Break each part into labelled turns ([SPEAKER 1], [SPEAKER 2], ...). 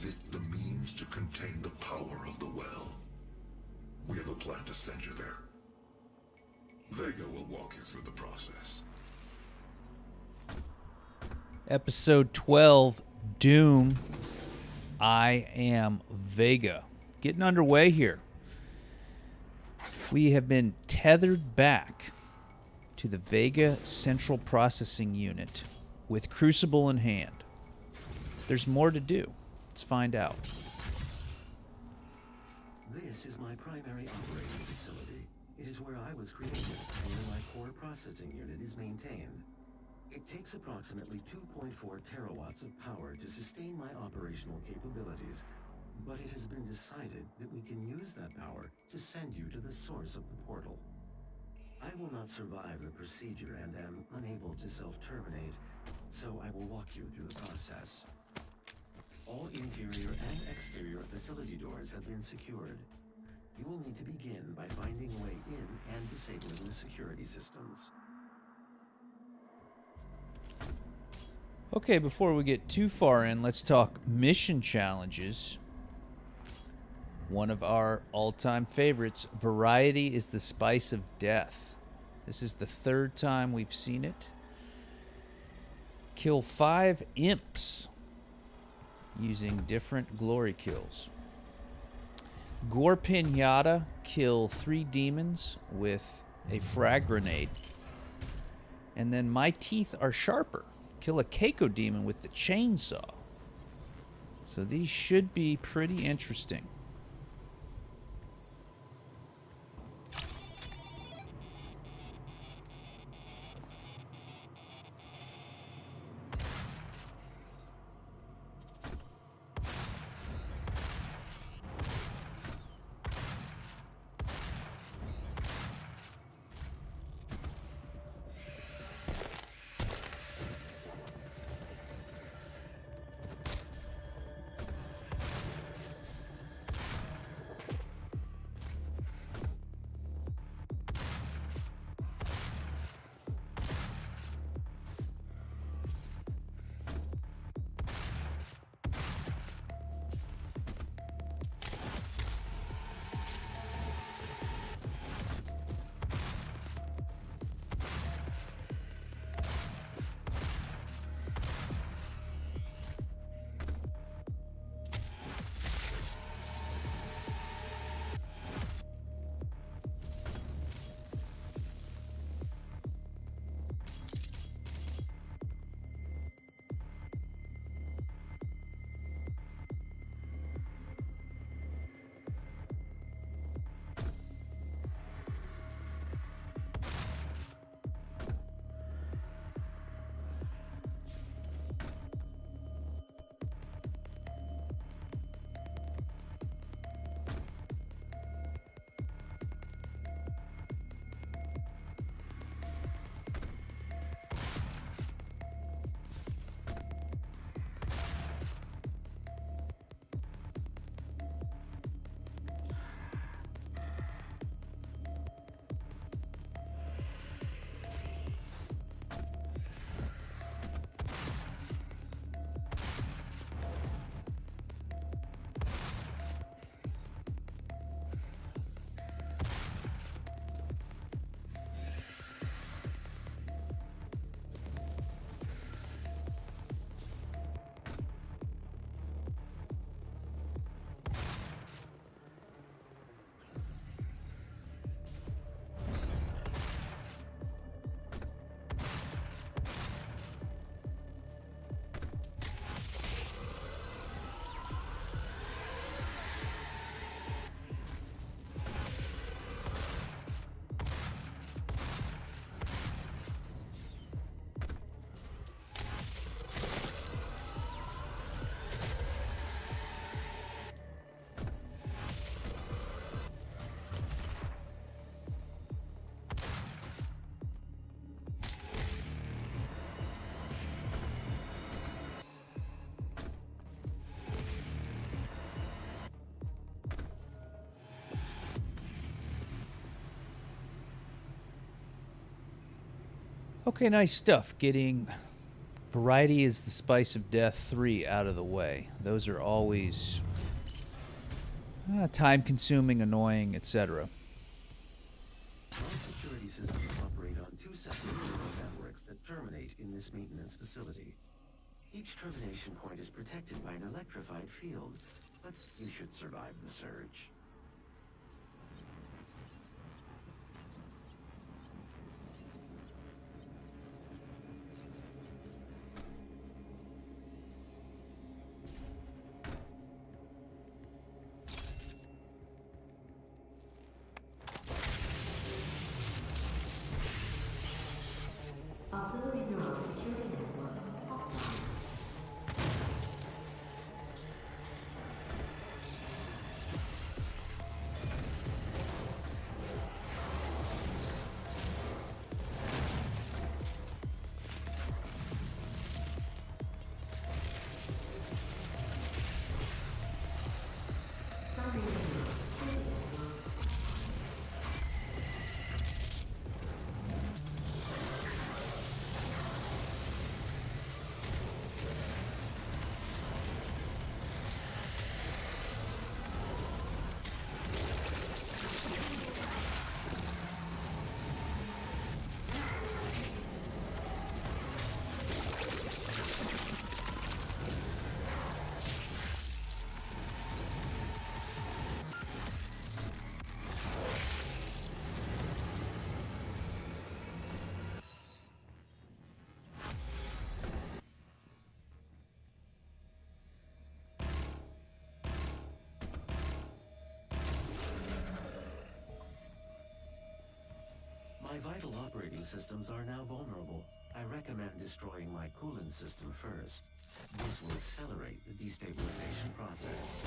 [SPEAKER 1] Give it the means to contain the power of the well. We have a plan to send you there. Vega will walk you through the process.
[SPEAKER 2] Episode 12, Doom. I Am VEGA. Getting underway here. We have been tethered back to the Vega Central Processing Unit with Crucible in hand. There's more to do. Let's find out.
[SPEAKER 3] This is my primary operating facility. It is where I was created, and where my core processing unit is maintained. It takes approximately 2.4 terawatts of power to sustain my operational capabilities, but it has been decided that we can use that power to send you to the source of the portal. I will not survive the procedure and am unable to self-terminate, so I will walk you through the process. All interior and exterior facility doors have been secured. You will need to begin by finding a way in and disabling the security systems.
[SPEAKER 2] Okay, before we get too far in, let's talk mission challenges. One of our all-time favorites, Variety is the Spice of Death. This is the third time we've seen it. Kill 5 imps using different glory kills. Gore Pinata, kill 3 demons with a frag grenade. And then My Teeth Are Sharper. Kill a Keiko demon with the chainsaw. So these should be pretty interesting. Okay, nice stuff. Getting Variety is the spice of death 3 out of the way. Those are always time-consuming, annoying, etc.
[SPEAKER 3] My security systems operate on 2 separate neural networks that terminate in this maintenance facility. Each termination point is protected by an electrified field, but you should survive the surge.
[SPEAKER 4] Auxiliary neural security network offline. Primary neural security network.
[SPEAKER 3] My vital operating systems are now vulnerable. I recommend destroying my coolant system first. This will accelerate the destabilization process.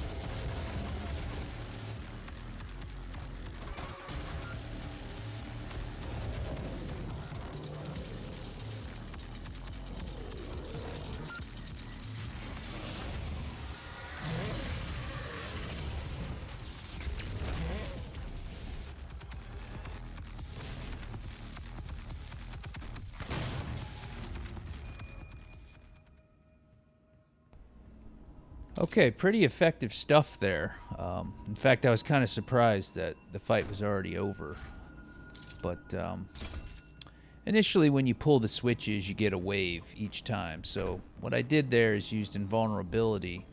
[SPEAKER 2] Okay, pretty effective stuff there. In fact, I was kind of surprised that the fight was already over. But initially when you pull the switches, you get a wave each time. So what I did there is used invulnerability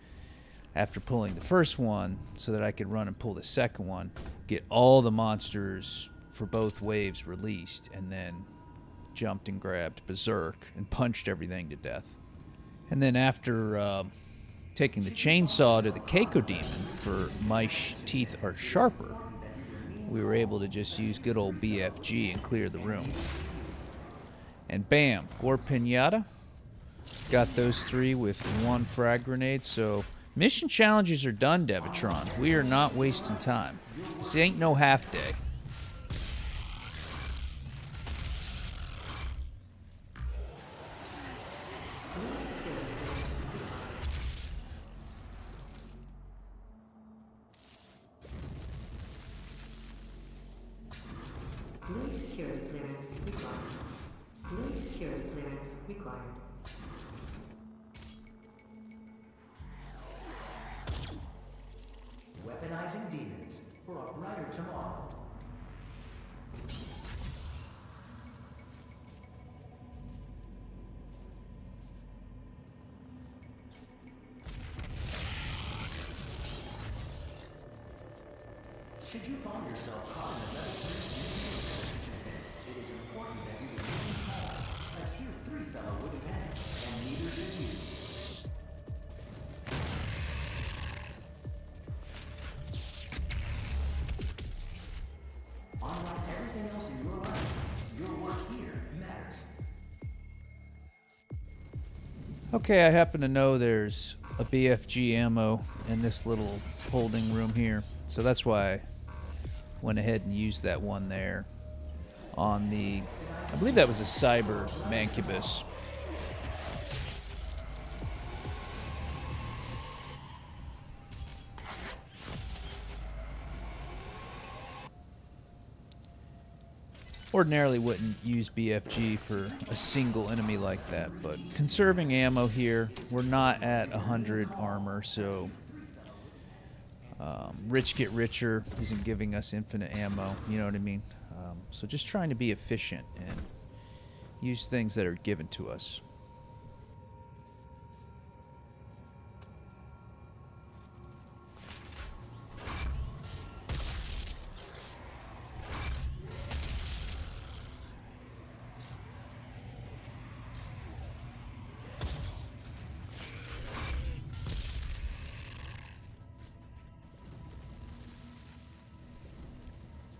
[SPEAKER 2] after pulling the first one so that I could run and pull the second one, get all the monsters for both waves released, and then jumped and grabbed Berserk and punched everything to death. And then after taking the chainsaw to the Keiko demon for my teeth are sharper, we were able to just use good old BFG and clear the room. And bam, Gore Pinata. Got those 3 with 1 frag grenade. So mission challenges are done, Devitron. We are not wasting time. This ain't no half day.
[SPEAKER 4] Blue security clearance required. Blue security clearance required.
[SPEAKER 5] Weaponizing demons for a brighter tomorrow. Should you find yourself caught in a level 3, it is important that you remain calm. A tier 3 fellow wouldn't panic, and neither should you. Unlike everything else in your life, your work here matters.
[SPEAKER 2] Okay, I happen to know there's a BFG ammo in this little holding room here. So that's why I went ahead and used that one there on the, I believe that was a Cyber Mancubus. Ordinarily wouldn't use BFG for a single enemy like that, but conserving ammo here. We're not at 100 armor, so rich get richer isn't giving us infinite ammo, you know what I mean? So just trying to be efficient and use things that are given to us.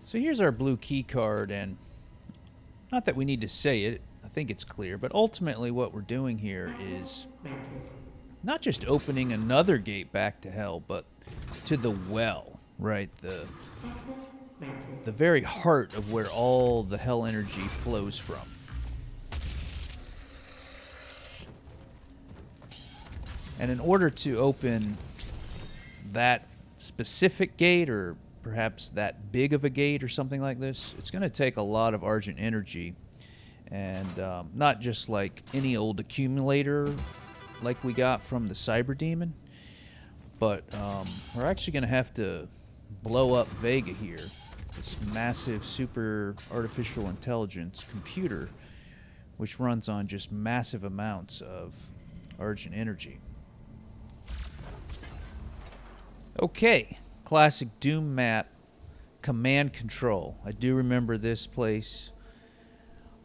[SPEAKER 2] So here's our blue key card, and not that we need to say it, I think it's clear, but ultimately what we're doing here is not just opening another gate back to hell, but to the well, right? The very heart of where all the hell energy flows from. And in order to open that specific gate, or perhaps that big of a gate or something like this, it's going to take a lot of Argent energy, and not just like any old accumulator like we got from the Cyber Demon, but we're actually going to have to blow up Vega here, this massive super artificial intelligence computer which runs on just massive amounts of Argent energy. Okay, classic Doom map, command control. I do remember this place.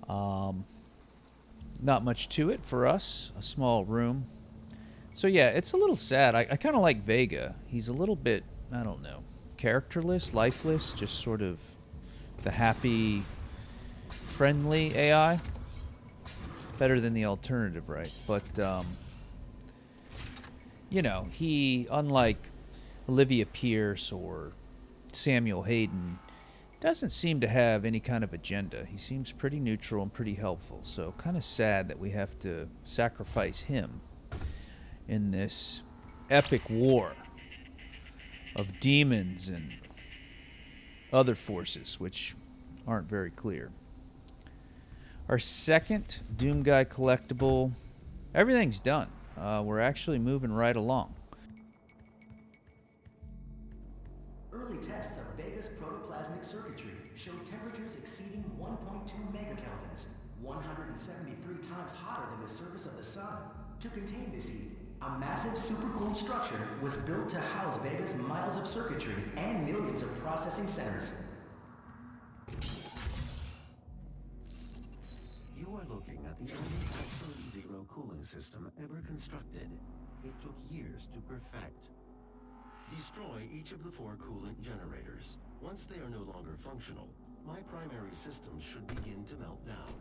[SPEAKER 2] Not much to it for us, a small room. So yeah, it's a little sad. I kind of like Vega. He's a little bit, I don't know, characterless, lifeless, just sort of the happy, friendly AI. Better than the alternative, right? But, you know, he, unlike Olivia Pierce or Samuel Hayden, doesn't seem to have any kind of agenda. He seems pretty neutral and pretty helpful. So kind of sad that we have to sacrifice him in this epic war of demons and other forces, which aren't very clear. Our second Doom Guy collectible, everything's done. We're actually moving right along.
[SPEAKER 5] Early tests of Vega's protoplasmic circuitry showed temperatures exceeding 1.2 megakelvins, 173 times hotter than the surface of the sun. To contain this heat, a massive supercooled structure was built to house Vega's miles of circuitry and millions of processing centers.
[SPEAKER 3] You are looking at the only absolute zero cooling system ever constructed. It took years to perfect. Destroy each of the 4 coolant generators. Once they are no longer functional, my primary systems should begin to melt down.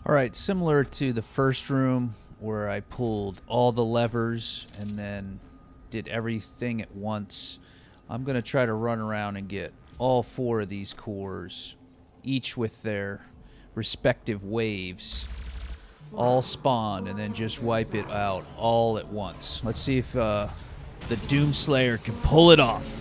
[SPEAKER 2] All right, similar to the first room where I pulled all the levers and then did everything at once, I'm going to try to run around and get all 4 of these cores, each with their respective waves, all spawned, and then just wipe it out all at once. Let's see if the Doomslayer can pull it off.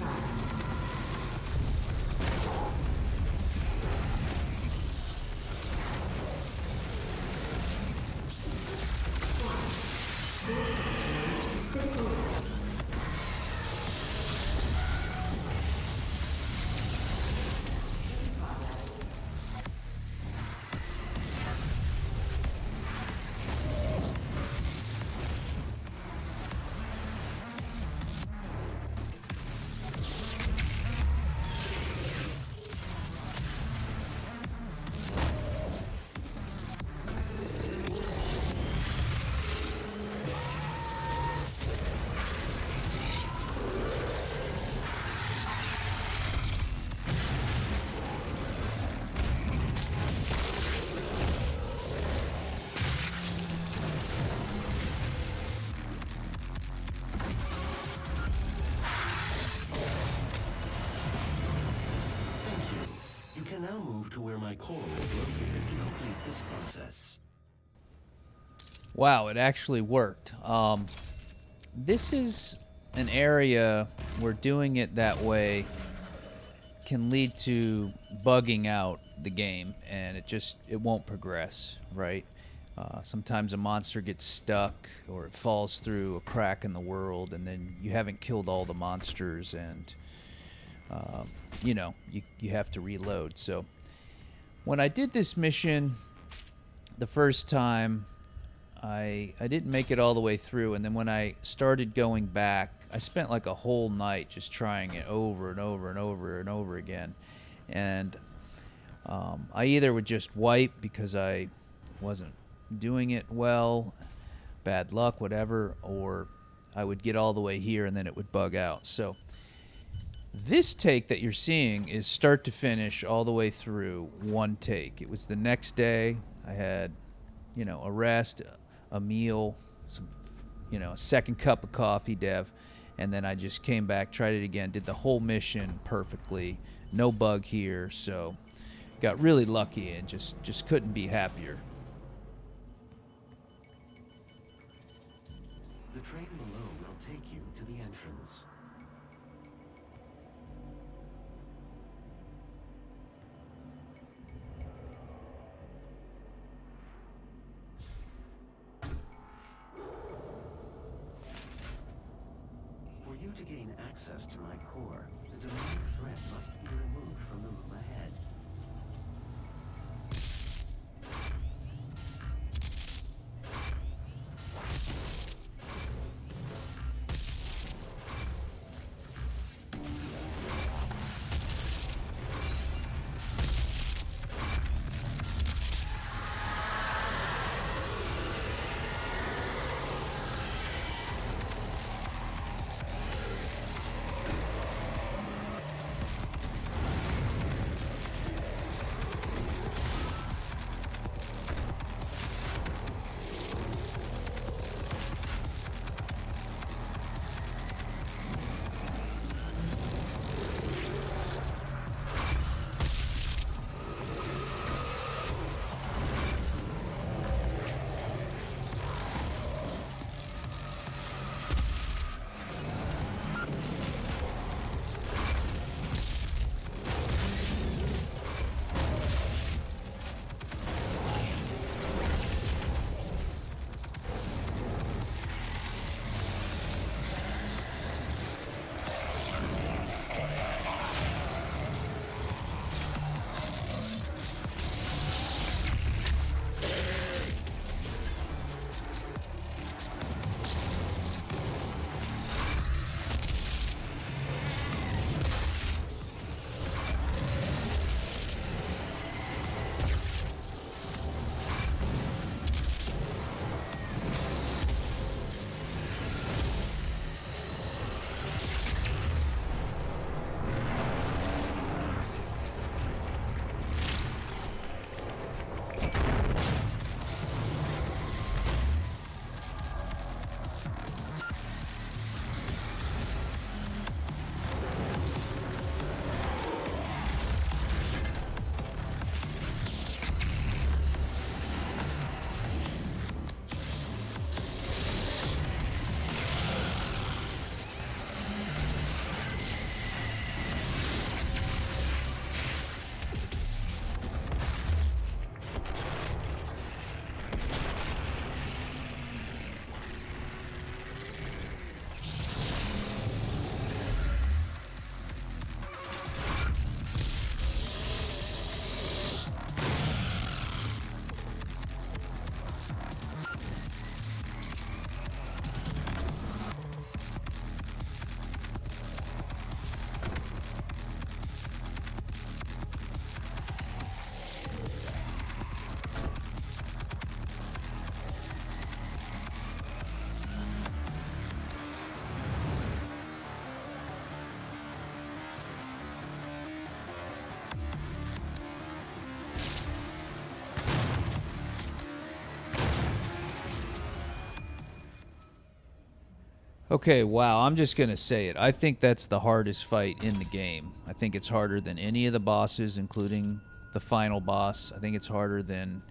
[SPEAKER 3] Now move to where my core is located to complete this process.
[SPEAKER 2] Wow, it actually worked. This is an area where doing it that way can lead to bugging out the game, and it won't progress, right? Sometimes a monster gets stuck, or it falls through a crack in the world, and then you haven't killed all the monsters, and you have to reload. So when I did this mission the first time, I didn't make it all the way through, and then when I started going back, I spent like a whole night just trying it over and over and over and over again. And I either would just wipe because I wasn't doing it well, bad luck, whatever, or I would get all the way here and then it would bug out. So this take that you're seeing is start to finish all the way through one take. It was the next day. I had, a rest, a meal, a second cup of coffee, Dev, and then I just came back, tried it again, did the whole mission perfectly, no bug here, so got really lucky and just couldn't be happier.
[SPEAKER 3] The train below will take you to the entrance. For you to gain access to my core, the demonic threat must be removed from the room ahead.
[SPEAKER 2] Okay, wow, I'm just going to say it. I think that's the hardest fight in the game. I think it's harder than any of the bosses, including the final boss. I think it's harder than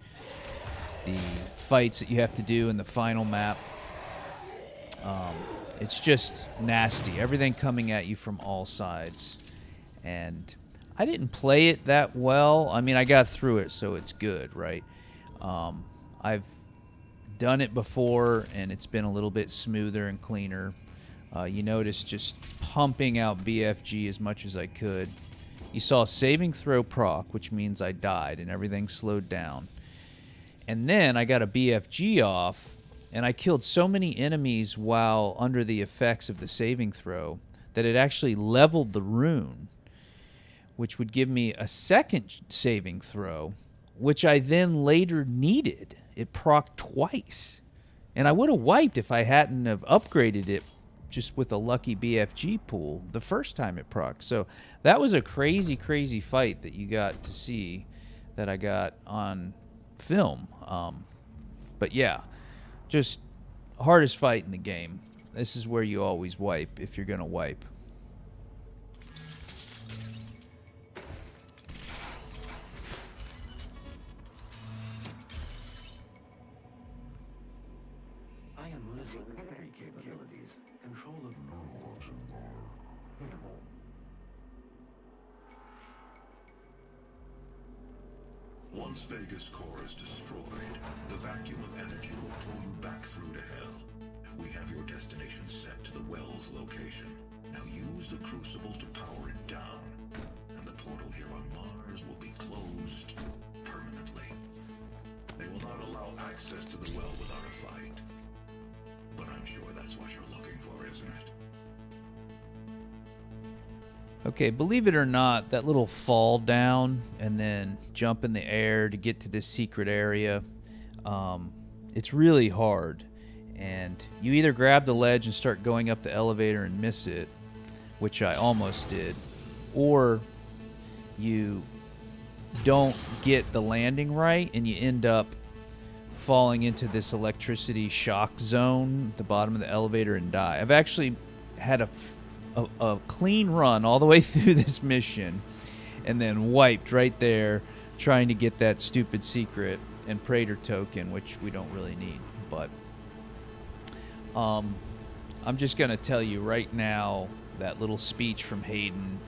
[SPEAKER 2] the fights that you have to do in the final map. It's just nasty. Everything coming at you from all sides. And I didn't play it that well. I mean, I got through it, so it's good, right? I've done it before, and it's been a little bit smoother and cleaner. You notice just pumping out BFG as much as I could. You saw saving throw proc, which means I died and everything slowed down. And then I got a BFG off, and I killed so many enemies while under the effects of the saving throw that it actually leveled the rune, which would give me a second saving throw, which I then later needed. It procced twice. And I would have wiped if I hadn't have upgraded it just with a lucky BFG pool the first time it procced. So that was a crazy, crazy fight that you got to see that I got on film. But yeah, just hardest fight in the game. This is where you always wipe if you're going to wipe.
[SPEAKER 3] I am losing memory capabilities. Control of neurons in minimal.
[SPEAKER 1] Once Vega's core is destroyed, the vacuum of energy will pull you back through to hell. We have your destination set to the well's location. Now use the crucible to power it down, and the portal here on Mars will be closed permanently. They will not allow access to the well without a fight. But I'm sure that's what you're looking for, isn't it?
[SPEAKER 2] Okay, believe it or not, that little fall down and then jump in the air to get to this secret area, it's really hard. And you either grab the ledge and start going up the elevator and miss it, which I almost did, or you don't get the landing right and you end up falling into this electricity shock zone at the bottom of the elevator and die. I've actually had a clean run all the way through this mission and then wiped right there trying to get that stupid secret and Praetor token, which we don't really need. But I'm just going to tell you right now, that little speech from Hayden,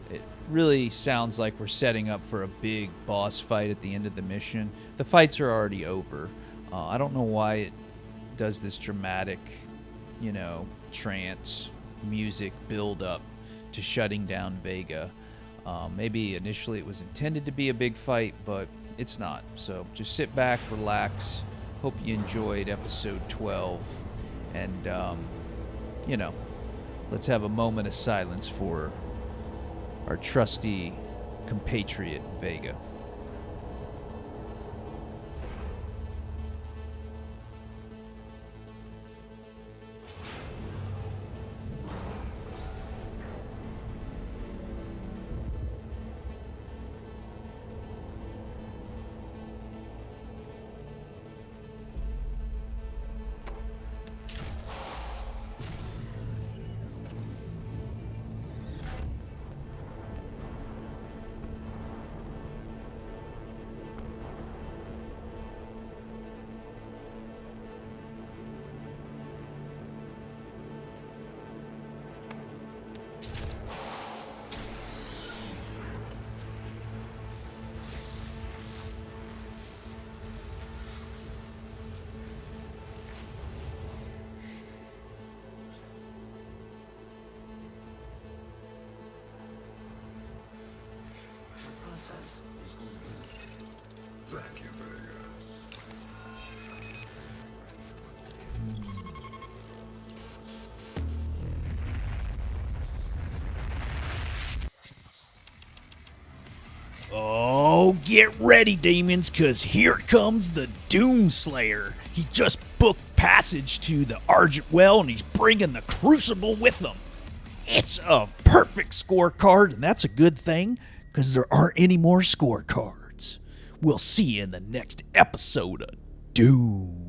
[SPEAKER 2] it really sounds like we're setting up for a big boss fight at the end of the mission. The fights are already over. I don't know why it does this dramatic, trance music build up to shutting down Vega. Maybe initially it was intended to be a big fight, but it's not. So just sit back, relax. Hope you enjoyed episode 12. And, let's have a moment of silence for our trusty compatriot, Vega.
[SPEAKER 1] Thank you, Vega.
[SPEAKER 6] Oh, get ready, demons, because here comes the Doomslayer. He just booked passage to the Argent Well, and he's bringing the Crucible with him. It's a perfect scorecard, and that's a good thing, because there aren't any more scorecards. We'll see you in the next episode of Doom.